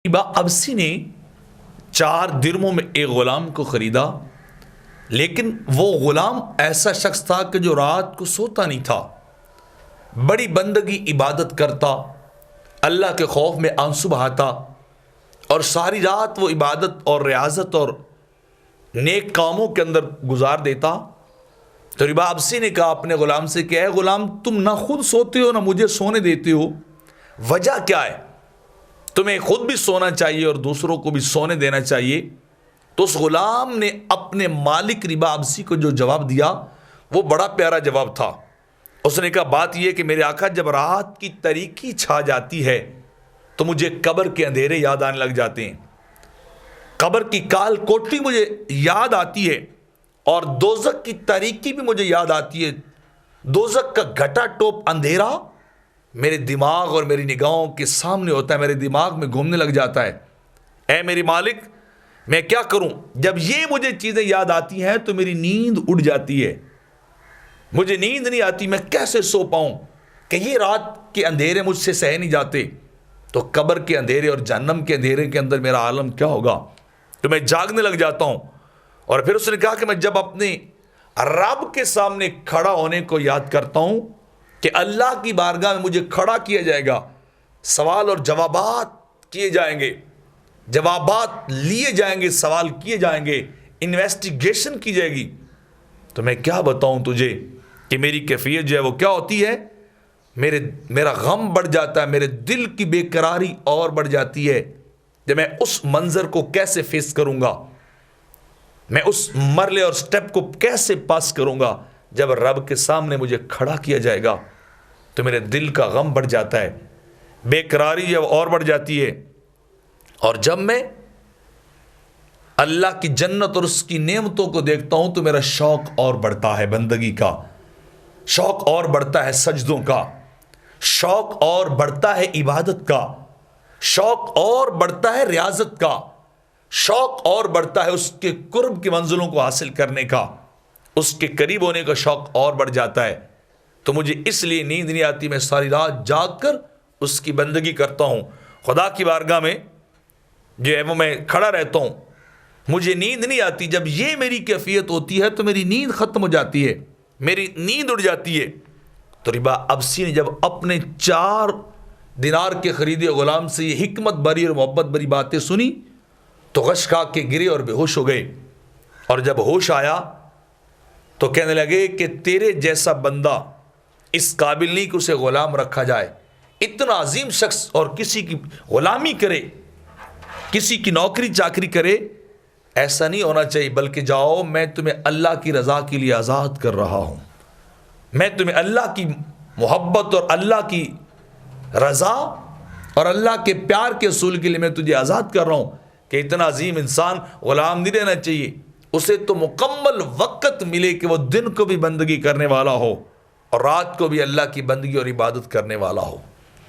ربا ابسی نے 4 درہموں میں ایک غلام کو خریدا، لیکن وہ غلام ایسا شخص تھا کہ جو رات کو سوتا نہیں تھا، بڑی بندگی عبادت کرتا، اللہ کے خوف میں آنسو بہاتا اور ساری رات وہ عبادت اور ریاضت اور نیک کاموں کے اندر گزار دیتا۔ تو ربا ابسی نے کہا اپنے غلام سے کہ اے غلام، تم نہ خود سوتے ہو نہ مجھے سونے دیتے ہو، وجہ کیا ہے؟ تمہیں خود بھی سونا چاہیے اور دوسروں کو بھی سونے دینا چاہیے۔ تو اس غلام نے اپنے مالک ربا ابسی کو جو جواب دیا وہ بڑا پیارا جواب تھا۔ اس نے کہا بات یہ کہ میرے آقا، جب رات کی تاریکی چھا جاتی ہے تو مجھے قبر کے اندھیرے یاد آنے لگ جاتے ہیں، قبر کی کال کوٹری مجھے یاد آتی ہے اور دوزخ کی تاریکی بھی مجھے یاد آتی ہے۔ دوزخ کا گھٹا ٹوپ اندھیرا میرے دماغ اور میری نگاہوں کے سامنے ہوتا ہے، میرے دماغ میں گھومنے لگ جاتا ہے۔ اے میری مالک، میں کیا کروں؟ جب یہ مجھے چیزیں یاد آتی ہیں تو میری نیند اڑ جاتی ہے، مجھے نیند نہیں آتی، میں کیسے سو پاؤں کہ یہ رات کے اندھیرے مجھ سے سہے نہیں جاتے، تو قبر کے اندھیرے اور جہنم کے اندھیرے کے اندر میرا عالم کیا ہوگا؟ تو میں جاگنے لگ جاتا ہوں۔ اور پھر اس نے کہا کہ میں جب اپنے رب کے سامنے کھڑا ہونے کو یاد کرتا ہوں کہ اللہ کی بارگاہ میں مجھے کھڑا کیا جائے گا، سوال اور جوابات کیے جائیں گے، جوابات لیے جائیں گے، سوال کیے جائیں گے، انویسٹیگیشن کی جائے گی، تو میں کیا بتاؤں تجھے کہ میری کیفیت جو ہے وہ کیا ہوتی ہے؟ میرا غم بڑھ جاتا ہے، میرے دل کی بے قراری اور بڑھ جاتی ہے کہ میں اس منظر کو کیسے فیس کروں گا، میں اس مرلے اور سٹیپ کو کیسے پاس کروں گا جب رب کے سامنے مجھے کھڑا کیا جائے گا۔ تو میرے دل کا غم بڑھ جاتا ہے، بے قراری جب اور بڑھ جاتی ہے، اور جب میں اللہ کی جنت اور اس کی نعمتوں کو دیکھتا ہوں تو میرا شوق اور بڑھتا ہے، بندگی کا شوق اور بڑھتا ہے، سجدوں کا شوق اور بڑھتا ہے، عبادت کا شوق اور بڑھتا ہے، ریاضت کا شوق اور بڑھتا ہے، اس کے قرب کی منزلوں کو حاصل کرنے کا، اس کے قریب ہونے کا شوق اور بڑھ جاتا ہے۔ تو مجھے اس لیے نیند نہیں آتی، میں ساری رات جاگ کر اس کی بندگی کرتا ہوں، خدا کی بارگاہ میں جو ہے وہ میں کھڑا رہتا ہوں، مجھے نیند نہیں آتی۔ جب یہ میری کیفیت ہوتی ہے تو میری نیند ختم ہو جاتی ہے، میری نیند اڑ جاتی ہے۔ تو ربا ابسی نے جب اپنے 4 دینار کے خریدے غلام سے یہ حکمت بری اور محبت بری باتیں سنی تو غش کھا کے گرے اور بے ہوش ہو گئے، اور جب ہوش آیا تو کہنے لگے کہ تیرے جیسا بندہ اس قابل نہیں کہ اسے غلام رکھا جائے، اتنا عظیم شخص اور کسی کی غلامی کرے، کسی کی نوکری چاکری کرے، ایسا نہیں ہونا چاہیے، بلکہ جاؤ، میں تمہیں اللہ کی رضا کے لیے آزاد کر رہا ہوں، میں تمہیں اللہ کی محبت اور اللہ کی رضا اور اللہ کے پیار کے اصول کے لیے میں تجھے آزاد کر رہا ہوں کہ اتنا عظیم انسان غلام نہیں رہنا چاہیے، اسے تو مکمل وقت ملے کہ وہ دن کو بھی بندگی کرنے والا ہو اور رات کو بھی اللہ کی بندگی اور عبادت کرنے والا ہو۔